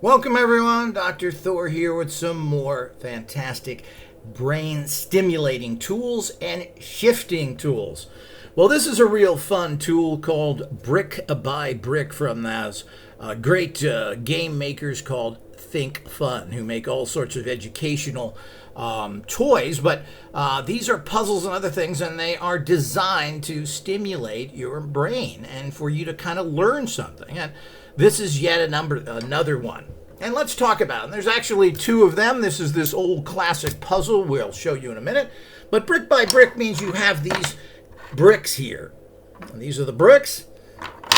Welcome everyone, Dr. Thor here with some more fantastic brain stimulating tools and shifting tools. Well, this is a real fun tool called Brick by Brick from those great game makers called Think Fun, who make all sorts of educational toys, but these are puzzles and other things, and they are designed to stimulate your brain and for you to kind of learn something. And this is yet another one. And let's talk about it. There's actually two of them. This is this old classic puzzle we'll show you in a minute. But brick by brick means you have these bricks here. And these are the bricks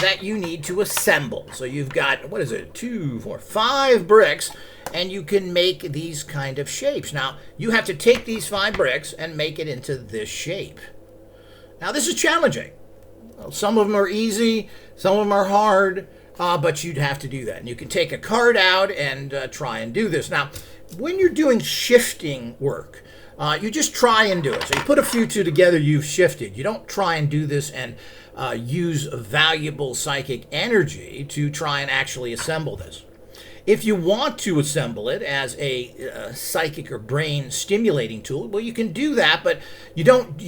that you need to assemble. So you've got, what is it, 2, 4, 5 bricks, and you can make these kind of shapes. Now, you have to take these 5 bricks and make it into this shape. Now, this is challenging. Some of them are easy, some of them are hard. But you'd have to do that. And you can take a card out and try and do this. Now, when you're doing shifting work, you just try and do it. So you put a few two together, you've shifted. You don't try and do this and use valuable psychic energy to try and actually assemble this. If you want to assemble it as a psychic or brain stimulating tool, well, you can do that, but you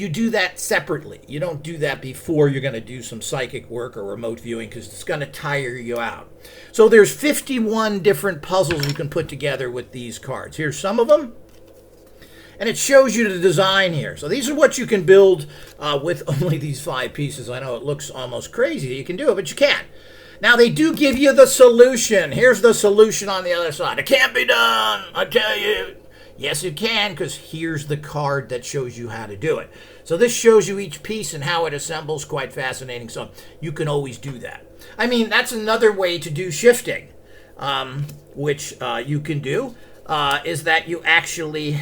do that separately. You don't do that before you're going to do some psychic work or remote viewing, because it's going to tire you out. So there's 51 different puzzles you can put together with these cards. Here's some of them. And it shows you the design here. So these are what you can build with only these 5 pieces. I know it looks almost crazy that you can do it, but you can. Now, they do give you the solution. Here's the solution on the other side. It can't be done, I tell you. Yes, it can, because here's the card that shows you how to do it. So this shows you each piece and how it assembles. Quite fascinating. So you can always do that. I mean, that's another way to do shifting, which you can do, is that you actually,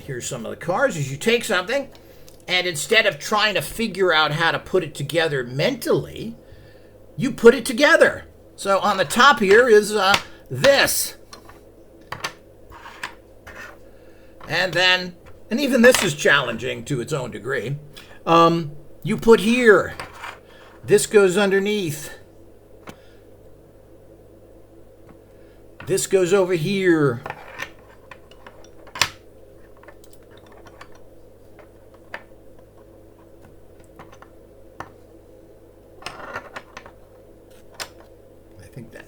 here's some of the cards, is you take something, and instead of trying to figure out how to put it together mentally, you put it together. So on the top here is this. And even this is challenging to its own degree. You put here. This goes underneath. This goes over here.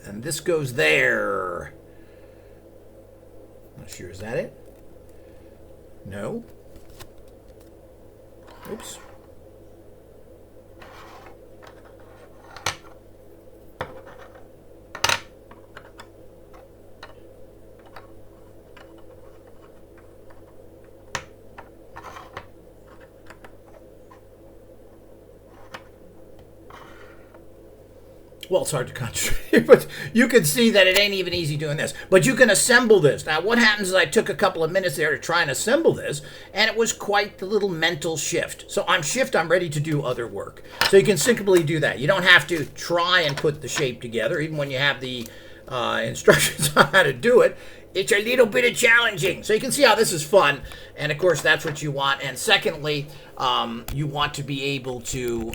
And this goes there. Not sure, is that it? No. Oops. Well, it's hard to concentrate, but you can see that it ain't even easy doing this. But you can assemble this. Now, what happens is I took a couple of minutes there to try and assemble this, and it was quite the little mental shift. So I'm ready to do other work. So you can simply do that. You don't have to try and put the shape together, even when you have the instructions on how to do it. It's a little bit of challenging. So you can see how this is fun. And, of course, that's what you want. And secondly, you want to be able to,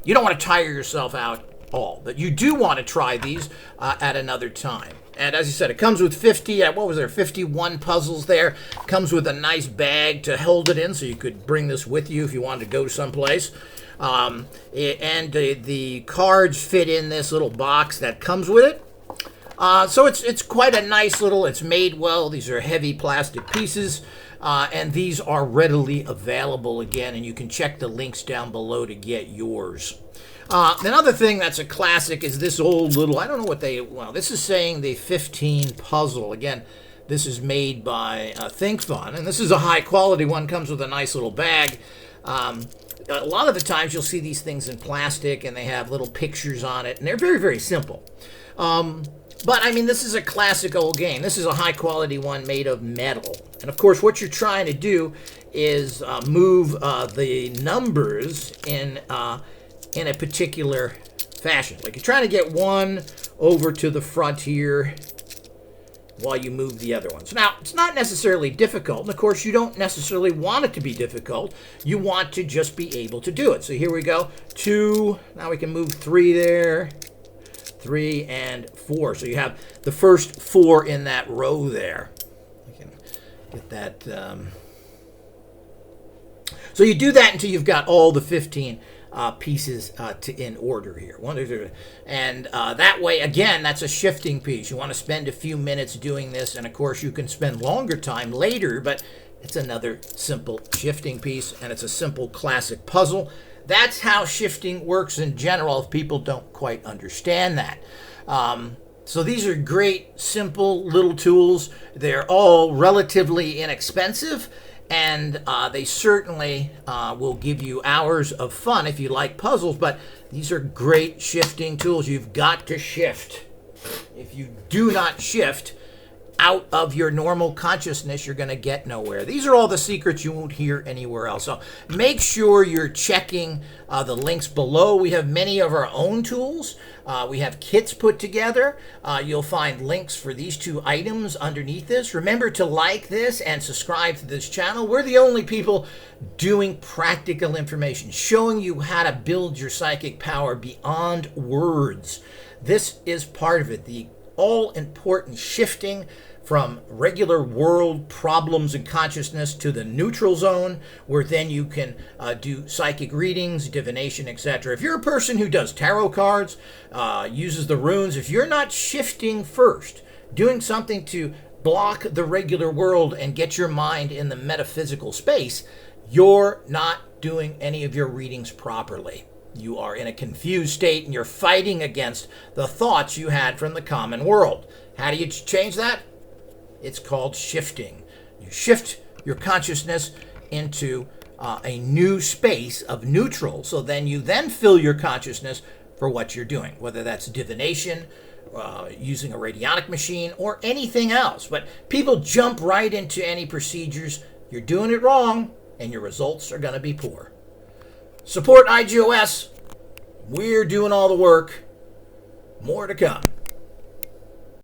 you don't want to tire yourself out all. But you do want to try these at another time. And as I said, it comes with 51 puzzles there. Comes with a nice bag to hold it in, so you could bring this with you if you wanted to go someplace. And the cards fit in this little box that comes with it. So it's quite a nice little, it's made well. These are heavy plastic pieces. And these are readily available again, and you can check the links down below to get yours. Another thing that's a classic is this old little, I don't know what this is saying the 15 puzzle. Again, this is made by Think Fun, and this is a high quality one, comes with a nice little bag. A lot of the times you'll see these things in plastic, and they have little pictures on it, and they're very, very simple. But, I mean, this is a classic old game. This is a high quality one made of metal. And, of course, what you're trying to do is move the numbers in a particular fashion. Like you're trying to get one over to the front here while you move the other ones. Now, it's not necessarily difficult. And, of course, you don't necessarily want it to be difficult. You want to just be able to do it. So here we go. 2. Now we can move 3 there. 3, and 4. So you have the first 4 in that row there. I can get that. So you do that until you've got all the 15 pieces in order here. 1, 2, 3. And that way, again, that's a shifting piece. You want to spend a few minutes doing this, and of course you can spend longer time later, but it's another simple shifting piece, and it's a simple classic puzzle. That's how shifting works in general if people don't quite understand that. So these are great, simple little tools. They're all relatively inexpensive, and they certainly will give you hours of fun if you like puzzles, but these are great shifting tools. You've got to shift. If you do not shift out of your normal consciousness, you're going to get nowhere. These are all the secrets you won't hear anywhere else. So make sure you're checking the links below. We have many of our own tools. We have kits put together. You'll find links for these 2 items underneath this. Remember to like this and subscribe to this channel. We're the only people doing practical information, showing you how to build your psychic power beyond words. This is part of it. The all-important shifting from regular world problems and consciousness to the neutral zone, where then you can do psychic readings, divination, etc. If you're a person who does tarot cards, uses the runes, if you're not shifting first, doing something to block the regular world and get your mind in the metaphysical space, you're not doing any of your readings properly. You are in a confused state and you're fighting against the thoughts you had from the common world. How do you change that? It's called shifting. You shift your consciousness into a new space of neutral, so then you then fill your consciousness for what you're doing, whether that's divination, using a radionic machine, or anything else. But people jump right into any procedures. You're doing it wrong, and your results are going to be poor. Support IGOS. We're doing all the work. More to come.